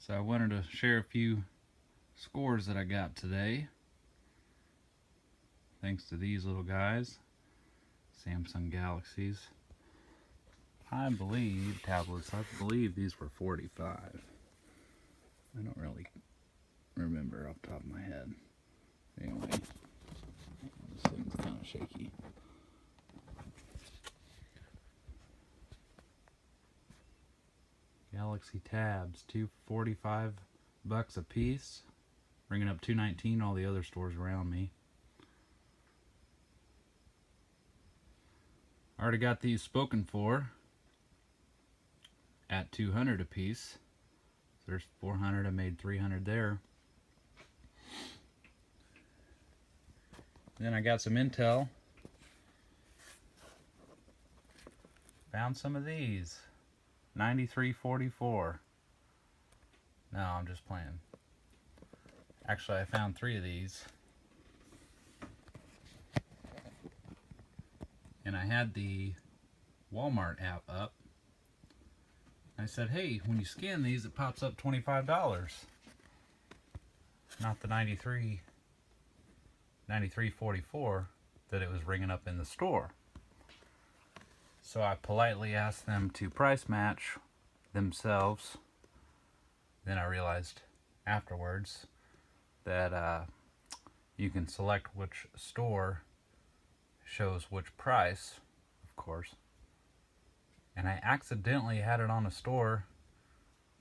So I wanted to share a few scores that I got today. Thanks to these little guys, Samsung Galaxies. I believe these were 45. I don't really remember off the top of my head. Anyway, this thing's kind of shaky. Galaxy tabs, $245 a piece, bringing up $219 all the other stores around me. I already got these spoken for at $200 a piece. So there's $400. I made $300 there. Then I got some intel. Found some of these. $93.44. No, I'm just playing. Actually, I found 3 of these. And I had the Walmart app up. I said, hey, when you scan these, it pops up $25. Not the $93.44 that it was ringing up in the store. So I politely asked them to price match themselves. Then I realized afterwards that you can select which store shows which price, of course. And I accidentally had it on a store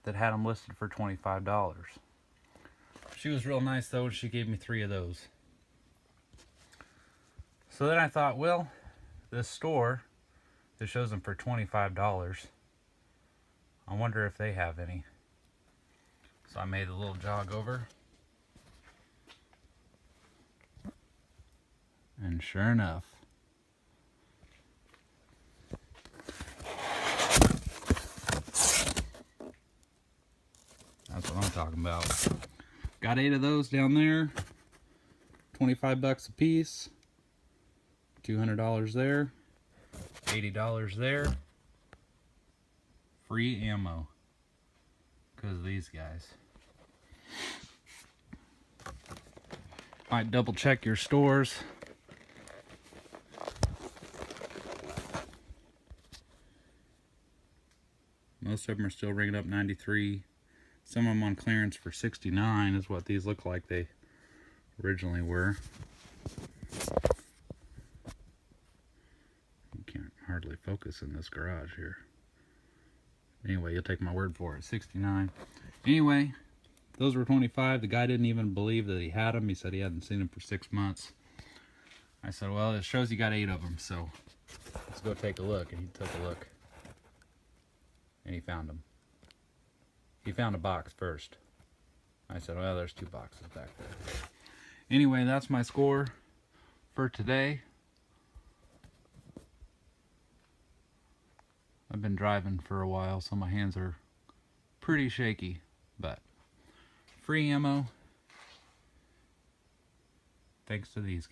that had them listed for $25. She was real nice though, she gave me 3 of those. So then I thought, well, this store that shows them for $25, I wonder if they have any. So I made a little jog over. And sure enough, that's what I'm talking about. Got 8 of those down there. $25 a piece. $200 there. $80 there. Free ammo. Because of these guys. Might double check your stores. Most of them are still ringing up 93. Some of them on clearance for 69 is what these look like they originally were. You can't hardly focus in this garage here. Anyway, you'll take my word for it. 69. Anyway, those were 25. The guy didn't even believe that he had them. He said he hadn't seen them for 6 months. I said, well, it shows you got 8 of them, so let's go take a look. And he took a look. And he found them. He found a box first. I said, well, there's 2 boxes back there. Anyway, that's my score for today. I've been driving for a while, so my hands are pretty shaky, but free ammo. Thanks to these